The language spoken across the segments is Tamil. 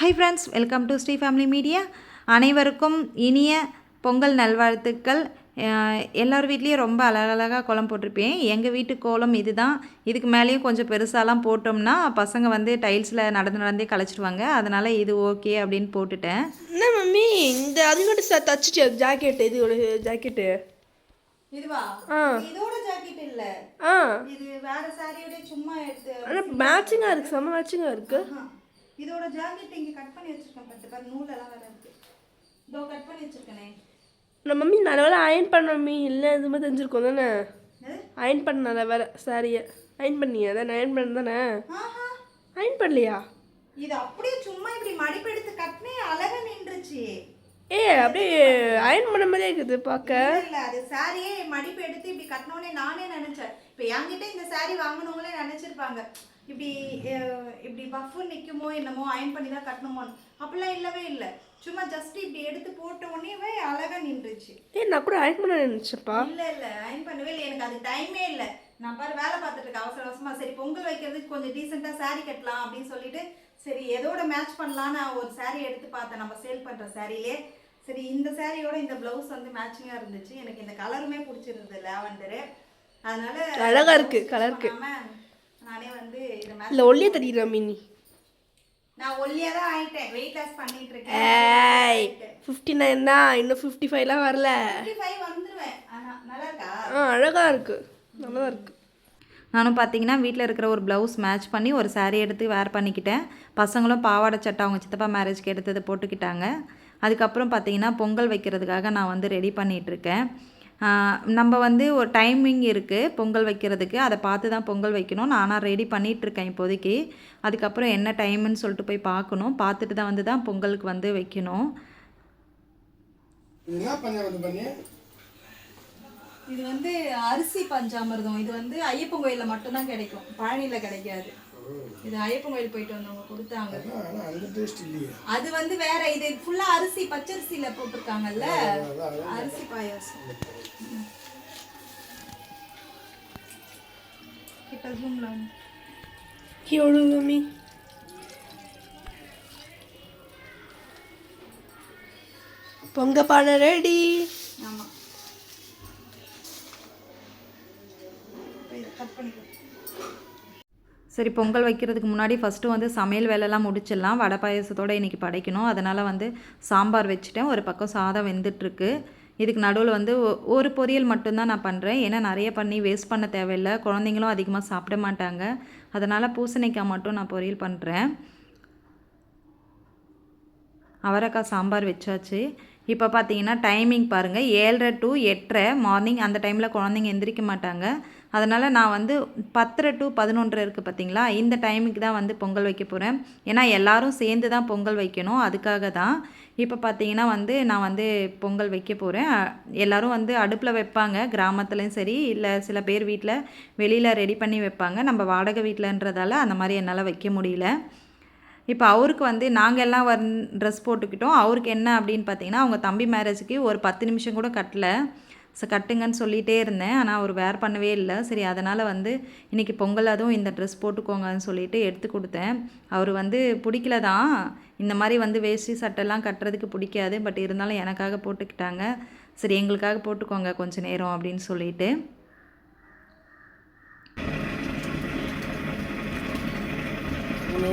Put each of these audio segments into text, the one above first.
High friends, welcome to Sri family media. அனைவருக்கும் இனிய பொங்கல் நல்வாழ்த்துக்கள். எல்லோரும் வீட்லேயும் ரொம்ப அழகழகாக கோலம் போட்டிருப்பேன். எங்கள் வீட்டு கோலம் இது தான். இதுக்கு மேலேயும் கொஞ்சம் பெருசாலாம் போட்டோம்னா பசங்க வந்து டைல்ஸில் நடந்தே கழிச்சிடுவாங்க. அதனால் இது ஓகே அப்படின்னு போட்டுட்டேன். என்ன மம்மி இந்த அதுக்கிட்ட தச்சுட்டு ஜாக்கெட்டு, இது ஒரு ஜாக்கெட்டு இதுவா? இதோட ஜாக்கெட் இல்ல. இது வேற சாரியோட சும்மா எடுத்து. ஆனா மேட்சிங்கா இருக்கு, செம மேட்சிங்கா இருக்கு. இதோட ஜாக்கெட் இங்க கட் பண்ணி வச்சிருக்கேன். பாரு நூல் எல்லாம் வேற இருக்கு. இதோ கட் பண்ணி வச்சிருக்கேனே. நம்ம மம்மி நல்லவேளை அயன் பண்ண மம்மி, இல்லை இது மாதிரி தெரிஞ்சிருக்கோம் தானே. அயன் பண்ணல வேற சாரியை அயன் பண்ணியா? தானே அயன் பண்ண தானே. அயன் பண்ணலையா? இது அப்படியே சும்மா இப்படி மடிப்பு எடுத்து கட்டினே அழகா நின்றுச்சு. அப்படியே அயன் பண்ண மாதிரியே இருக்குது பார்க்க. இல்லை, அது சாரியே மடிப்பு எடுத்து இப்படி கட்டினோன்னே நானே நினைச்சேன். இப்போ என்கிட்ட இந்த சாரி வாங்கினவங்களே நினைச்சிருப்பாங்க இப்படி இப்படி பஃபு நிற்குமோ என்னமோ, அயன் பண்ணி தான் கட்டணுமோன்னு. அப்படிலாம் இல்லவே இல்லை. சும்மா ஜஸ்ட் இப்படி எடுத்து போட்ட உடனே அழகா நின்றுச்சு. நான் கூட அயன் பண்ண நினைச்சப்பா. இல்லை இல்லை, அயன் பண்ணவே இல்லை. எனக்கு அது டைமே இல்லை. நான் பாரு வேலை பார்த்துட்டு இருக்கேன் அவசர அவசரமா. சரி பொங்கல் வைக்கிறதுக்கு கொஞ்சம் டீசெண்டாக சாரி கட்டலாம் அப்படின்னு சொல்லிட்டு, சரி எதோட மேட்ச் பண்ணலான்னு ஒரு சாரி எடுத்து பார்த்தேன். நம்ம சேல் பண்ணுற சாரியிலே சரி இந்த சாரியோட இந்த ப்ளவுஸ் வந்து மேட்சிங்காக இருந்துச்சு. எனக்கு இந்த கலருமே பிடிச்சிருந்தது, லேவண்டரு. அதனால அழகா இருக்கு கலருக்கு. நானே வந்து இல்லை ஒல்லியே தெரியுற மீனி. நான் ஒல்லியாக தான் ஆயிட்டேன். வெயிட் லாஸ் பண்ணிட்டு இருக்கேன். 59 தான், இன்னும் 55லாம் வரல. 55 வந்துடுவேன். நல்லா இருக்கா? அழகா இருக்கு, நல்லா இருக்கு. நானும் பார்த்தீங்கன்னா வீட்டில் இருக்கிற ஒரு ப்ளவுஸ் மேட்ச் பண்ணி ஒரு சாரீ எடுத்து வேர் பண்ணிக்கிட்டேன். பசங்களும் பாவாடை சட்டை அவங்க சித்தப்பா மேரேஜ்க்கு எடுத்தது போட்டுக்கிட்டாங்க. அதுக்கப்புறம் பார்த்தீங்கன்னா பொங்கல் வைக்கிறதுக்காக நான் வந்து ரெடி பண்ணிகிட்ருக்கேன். நம்ம வந்து ஒரு டைமிங் இருக்குது பொங்கல் வைக்கிறதுக்கு, அதை பார்த்து தான் பொங்கல் வைக்கணும். நானாக ரெடி பண்ணிகிட்ருக்கேன் இப்போதைக்கு. அதுக்கப்புறம் என்ன டைமுன்னு சொல்லிட்டு போய் பார்க்கணும். பார்த்துட்டு தான் வந்து தான் பொங்கலுக்கு வந்து வைக்கணும். இது வந்து அரிசி பஞ்சாமிர்தம். இது வந்து ஐயப்பன் கோயிலில் மட்டும்தான் கிடைக்கும், பழனியில் கிடைக்காது. இது ஐயப்பன் கோயில் போயிட்டு வந்தவங்க கொடுத்தாங்க. அது வந்து வேற, இது ஃபுல்லா அரிசி பச்சரிசியில போட்டிருக்காங்கல்ல, அரிசி பாயாசம். கிட்ட ஜூம்ல மம்மி பொங்க பானை ரெடி. ஆமா, கட் பண்ணிக்கோ. சரி பொங்கல் வைக்கிறதுக்கு முன்னாடி ஃபஸ்ட்டு வந்து சமையல் வேலைலாம் முடிச்சிடலாம். வடை பாயசத்தோடு இன்றைக்கி படைக்கணும். அதனால் வந்து சாம்பார் வச்சுட்டேன். ஒரு பக்கம் சாதம் வெந்துட்டுருக்கு. இதுக்கு நடுவில் வந்து ஒரு பொரியல் மட்டும்தான் நான் பண்ணுறேன். ஏன்னா நிறைய பண்ணி வேஸ்ட் பண்ண தேவையில்லை. குழந்தைங்களும் அதிகமாக சாப்பிட மாட்டாங்க. அதனால் பூசணிக்காய் மட்டும் நான் பொரியல் பண்ணுறேன். அவரைக்காய் சாம்பார் வச்சாச்சு. இப்போ பார்த்தீங்கன்னா டைமிங் பாருங்கள், 7:30 to 8:30 மார்னிங். அந்த டைமில் குழந்தைங்க எந்திரிக்க மாட்டாங்க. அதனால் நான் வந்து 10:30 to 11:30 இருக்குது பார்த்தீங்களா, இந்த டைமுக்கு தான் வந்து பொங்கல் வைக்க போகிறேன். ஏன்னா எல்லோரும் சேர்ந்து தான் பொங்கல் வைக்கணும், அதுக்காக தான். இப்போ பார்த்தீங்கன்னா வந்து நான் வந்து பொங்கல் வைக்க போகிறேன். எல்லோரும் வந்து அடுப்பில் வைப்பாங்க, கிராமத்துலேயும் சரி, இல்லை சில பேர் வீட்டில் வெளியில் ரெடி பண்ணி வைப்பாங்க. நம்ம வாடகை வீட்டிலன்றதால அந்த மாதிரி என்னால் வைக்க முடியல. இப்போ அவருக்கு வந்து நாங்கள் எல்லாம் ட்ரெஸ் போட்டுக்கிட்டோம். அவருக்கு என்ன அப்படின்னு பார்த்தீங்கன்னா, அவங்க தம்பி மேரேஜுக்கு ஒரு 10 நிமிஷம் கூட கட்டலை. கட்டுங்கன்னு சொல்லிகிட்டே இருந்தேன், ஆனால் அவர் வேர் பண்ணவே இல்லை. சரி அதனால் வந்து இன்றைக்கி பொங்கல் அதுவும் இந்த ட்ரெஸ் போட்டுக்கோங்கன்னு சொல்லிட்டு எடுத்து கொடுத்தேன். அவர் வந்து பிடிக்கல தான், இந்த மாதிரி வந்து வேஷ்டி சட்டைலாம் கட்டுறதுக்கு பிடிக்காது. பட் இருந்தாலும் எனக்காக போட்டுக்கிட்டாங்க. சரி எங்களுக்காக போட்டுக்கோங்க கொஞ்சம் நேரம் அப்படின்னு சொல்லிட்டு.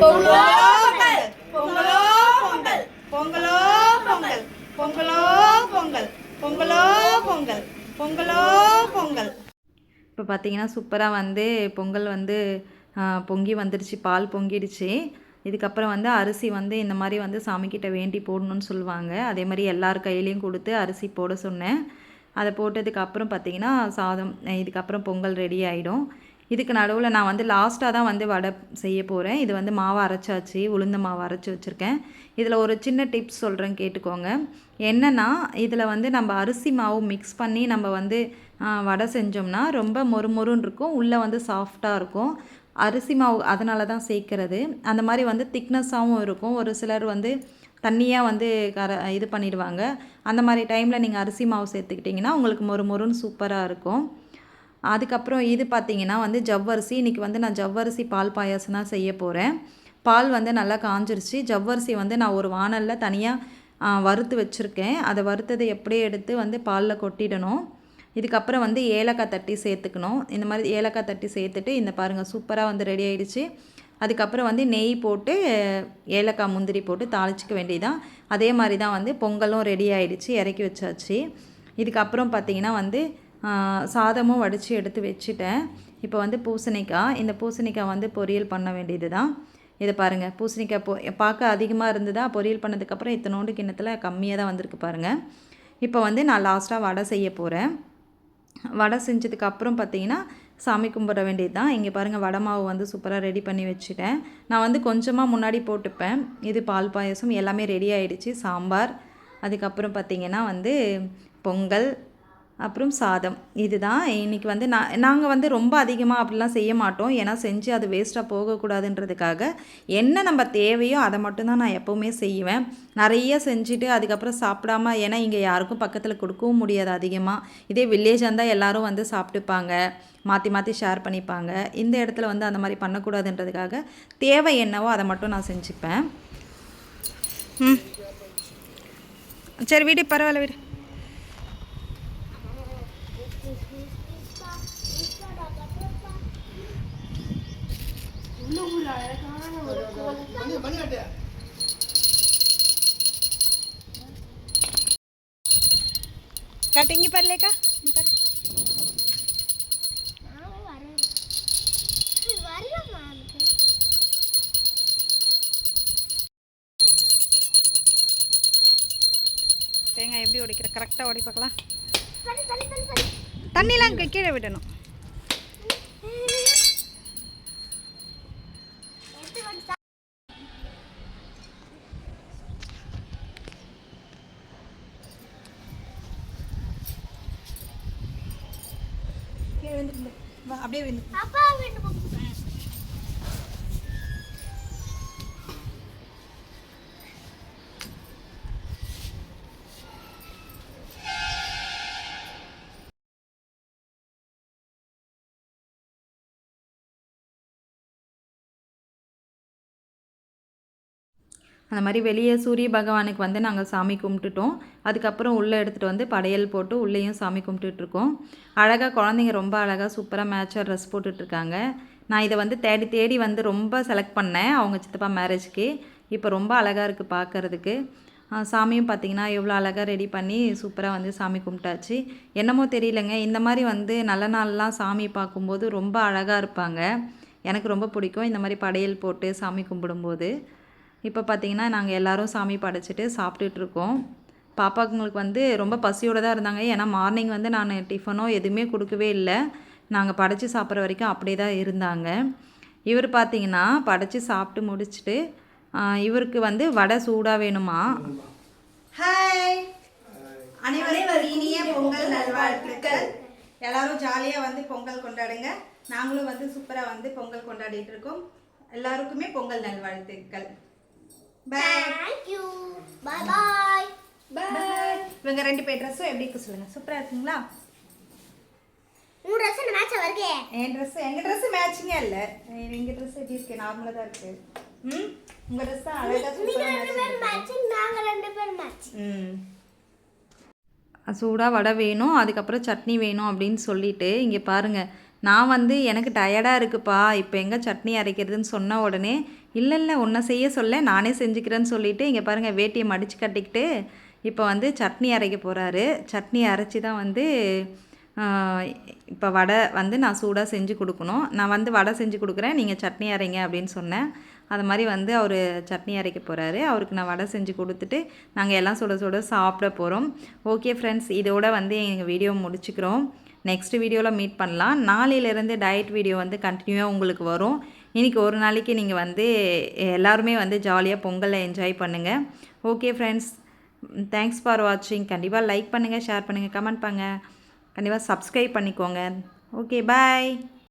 பொங்கலோ பொங்கல், பொங்கலோ பொங்கல், பொங்கலோ பொங்கல், பொங்கலோ பொங்கல், பொங்கலோ பொங்கல். இப்போ பார்த்தீங்கன்னா சூப்பராக வந்து பொங்கல் வந்து பொங்கி வந்துடுச்சு, பால் பொங்கிடுச்சு. இதுக்கப்புறம் வந்து அரிசி வந்து இந்த மாதிரி வந்து சாமிக்கிட்ட வேண்டி போடணும்னு சொல்லுவாங்க. அதே மாதிரி எல்லார் கையிலையும் கொடுத்து அரிசி போட சொன்னேன். அதை போட்டதுக்கப்புறம் பார்த்தீங்கன்னா சாதம், இதுக்கப்புறம் பொங்கல் ரெடி ஆகிடும். இதுக்கு நடுவில் நான் வந்து லாஸ்ட்டாக தான் வந்து வடை செய்ய போகிறேன். இது வந்து மாவு அரைச்சாச்சு, உளுந்த மாவு அரைச்சி வச்சுருக்கேன். இதில் ஒரு சின்ன டிப்ஸ் சொல்கிறேன் கேட்டுக்கோங்க. என்னென்னா இதில் வந்து நம்ம அரிசி மாவு மிக்ஸ் பண்ணி நம்ம வந்து வடை செஞ்சோம்னா ரொம்ப மொறுமொறுன்னு இருக்கும், உள்ளே வந்து சாஃப்டாக இருக்கும். அரிசி மாவு அதனால தான் சேர்க்குறது. அந்த மாதிரி வந்து திக்னஸாகவும் இருக்கும். ஒரு சிலர் வந்து தண்ணியாக வந்து இது பண்ணிடுவாங்க. அந்த மாதிரி டைமில் நீங்கள் அரிசி மாவு சேர்த்துக்கிட்டிங்கன்னா உங்களுக்கு மொறுமொறுன்னு சூப்பராக இருக்கும். அதுக்கப்புறம் இது பார்த்திங்கன்னா வந்து ஜவ்வரிசி. இன்றைக்கி வந்து நான் ஜவ்வரிசி பால் பாயாசம் தான் செய்ய போகிறேன். பால் வந்து நல்லா காஞ்சிருச்சு. ஜவ்வரிசி வந்து நான் ஒரு வாணலில் தனியாக வறுத்து வச்சுருக்கேன். அதை வறுத்ததை எப்படியே எடுத்து வந்து பாலில் கொட்டிடணும். இதுக்கப்புறம் வந்து ஏலக்காய் தட்டி சேர்த்துக்கணும். இந்த மாதிரி ஏலக்காய் தட்டி சேர்த்துட்டு இந்த பாருங்கள் சூப்பராக வந்து ரெடி ஆகிடுச்சு. அதுக்கப்புறம் வந்து நெய் போட்டு ஏலக்காய் முந்திரி போட்டு தாளிச்சிக்க வேண்டியதான். அதே மாதிரி தான் வந்து பொங்கலும் ரெடி ஆகிடுச்சு, இறக்கி வச்சாச்சு. இதுக்கப்புறம் பார்த்திங்கன்னா வந்து சாதமும் வடித்து எடுத்து வச்சுட்டேன். இப்போ வந்து பூசணிக்காய், இந்த பூசணிக்காய் வந்து பொரியல் பண்ண வேண்டியது தான். இதை பாருங்கள், பூசணிக்காய் பார்க்க அதிகமாக இருந்ததா, பொரியல் பண்ணதுக்கப்புறம் இத்தனோண்டு கிண்ணத்தில் கம்மியாக தான் வந்திருக்கு பாருங்கள். இப்போ வந்து நான் லாஸ்ட்டாக வடை செய்ய போகிறேன். வடை செஞ்சதுக்கப்புறம் பார்த்திங்கன்னா சாமி கும்பிட வேண்டியது தான். இங்கே பாருங்கள் வடை மாவு வந்து சூப்பராக ரெடி பண்ணி வச்சுட்டேன். நான் வந்து கொஞ்சமாக முன்னாடி போட்டுப்பேன். இது பால் பாயசம் எல்லாமே ரெடி ஆகிடுச்சு. சாம்பார், அதுக்கப்புறம் பார்த்திங்கன்னா வந்து பொங்கல், அப்புறம் சாதம். இதுதான் இன்றைக்கி வந்து நாங்கள் வந்து ரொம்ப அதிகமாக அப்படிலாம் செய்ய மாட்டோம். ஏன்னா செஞ்சு அது வேஸ்ட்டாக போகக்கூடாதுன்றதுக்காக என்ன நம்ம தேவையோ அதை மட்டும்தான் நான் எப்போவுமே செய்வேன். நிறைய செஞ்சுட்டு அதுக்கப்புறம் சாப்பிடாம, ஏன்னா இங்கே யாருக்கும் பக்கத்தில் கொடுக்கவும் முடியாது அதிகமாக. இதே வில்லேஜாக இருந்தால் எல்லோரும் வந்து சாப்பிட்டுப்பாங்க, மாற்றி மாற்றி ஷேர் பண்ணிப்பாங்க. இந்த இடத்துல வந்து அந்த மாதிரி பண்ணக்கூடாதுன்றதுக்காக தேவை என்னவோ அதை மட்டும் நான் செஞ்சுப்பேன். சரி வீடு பரவாயில்ல வீடு. கட்டிங்கி பரலேக்கா பாரு. தேங்காய் எப்படி உடைக்கிற, கரெக்டாக உடை பார்க்கலாம். தண்ணிலாம் கீழே விடணும். அப்படியே அந்த மாதிரி வெளியே சூரிய பகவானுக்கு வந்து நாங்கள் சாமி கும்பிட்டுட்டோம். அதுக்கப்புறம் உள்ளே எடுத்துகிட்டு வந்து படையல் போட்டு உள்ளேயும் சாமி கும்பிட்டுட்ருக்கோம். அழகாக குழந்தைங்க ரொம்ப அழகாக சூப்பராக மேட்சாக ட்ரெஸ் போட்டுட்ருக்காங்க. நான் இதை வந்து தேடி தேடி வந்து ரொம்ப செலக்ட் பண்ணேன் அவங்க சித்தப்பா மேரேஜ்க்கு. இப்போ ரொம்ப அழகாக இருக்குது பார்க்குறதுக்கு. சாமியும் பார்த்திங்கன்னா எவ்வளோ அழகாக ரெடி பண்ணி சூப்பராக வந்து சாமி கும்பிட்டாச்சு. என்னமோ தெரியலங்க, இந்த மாதிரி வந்து நல்ல நாள்லாம் சாமி பார்க்கும்போது ரொம்ப அழகாக இருப்பாங்க. எனக்கு ரொம்ப பிடிக்கும் இந்த மாதிரி படையல் போட்டு சாமி கும்பிடும்போது. இப்போ பார்த்திங்கன்னா நாங்கள் எல்லோரும் சாமி படைச்சிட்டு சாப்பிட்டுட்ருக்கோம். பாப்பாங்களுக்கு வந்து ரொம்ப பசியோடு தான் இருந்தாங்க. ஏன்னா மார்னிங் வந்து நான் டிஃபனோ எதுவுமே கொடுக்கவே இல்லை. நாங்கள் படைச்சி சாப்பிட்ற வரைக்கும் அப்படியே தான் இருந்தாங்க. இவர் பார்த்திங்கன்னா படைச்சி சாப்பிட்டு முடிச்சுட்டு இவருக்கு வந்து வடை சூடாக வேணுமா. ஹாய், அனைவரும் இனிய பொங்கல் நல்வாழ்த்துக்கள். எல்லோரும் ஜாலியாக வந்து பொங்கல் கொண்டாடுங்க. நாங்களும் வந்து சூப்பராக வந்து பொங்கல் கொண்டாடிட்டு இருக்கோம். எல்லாருக்குமே பொங்கல் நல்வாழ்த்துக்கள். Thank you. Bye bye. Bye. இவங்க ரெண்டு பேர் ட்ரெஸ்ஸும் எப்படி இருக்கு சொல்லுங்க. சூப்பரா இருக்குங்களா? உங்க ட்ரெஸ் மேட்சா வருதே. என் ட்ரெஸ் எங்க ட்ரெஸ் மேட்சிங்கா இல்ல. எங்க ட்ரெஸ் எப்படி இருக்கு? நார்மலா தான் இருக்கு. உங்க ட்ரெஸ் அழகா சூப்பரா மேட்சிங். நாங்க ரெண்டு பேரும் மேட்ச். சூடாக வடை வேணும், அதுக்கப்புறம் சட்னி வேணும் அப்படின்னு சொல்லிட்டு இங்கே பாருங்கள். நான் வந்து எனக்கு டயர்டாக இருக்குப்பா, இப்போ எங்கே சட்னி அரைக்கிறதுன்னு சொன்ன உடனே இல்லை உன்னை செய்ய சொல்ல நானே செஞ்சுக்கிறேன்னு சொல்லிவிட்டு இங்கே பாருங்கள் வேட்டியை மடித்து கட்டிக்கிட்டு இப்போ வந்து சட்னி அரைக்க போகிறாரு. சட்னி அரைச்சி தான் வந்து இப்போ வடை வந்து நான் சூடாக செஞ்சு கொடுக்கணும். நான் வந்து வடை செஞ்சு கொடுக்குறேன், நீங்கள் சட்னி அரைங்க அப்படின்னு சொன்னேன். அது மாதிரி வந்து அவர் சட்னி அரைக்க போகிறாரு. அவருக்கு நான் வடை செஞ்சு கொடுத்துட்டு நாங்கள் எல்லாம் சுட சுட சாப்பிட போகிறோம். ஓகே ஃப்ரெண்ட்ஸ், இதோட வந்து எங்கள் வீடியோ முடிச்சுக்கிறோம். நெக்ஸ்ட் வீடியோவில் மீட் பண்ணலாம். நாளையிலேருந்து டயட் வீடியோ வந்து கண்டினியூவாக உங்களுக்கு வரும். இன்றைக்கி ஒரு நாளைக்கு நீங்கள் வந்து எல்லாருமே வந்து ஜாலியாக பொங்கலை என்ஜாய் பண்ணுங்கள். ஓகே ஃப்ரெண்ட்ஸ், தேங்க்ஸ் ஃபார் வாட்சிங். கண்டிப்பாக லைக் பண்ணுங்கள், ஷேர் பண்ணுங்கள், கமெண்ட் பண்ணுங்கள், கண்டிப்பாக சப்ஸ்கிரைப் பண்ணிக்கோங்க. ஓகே, பாய்.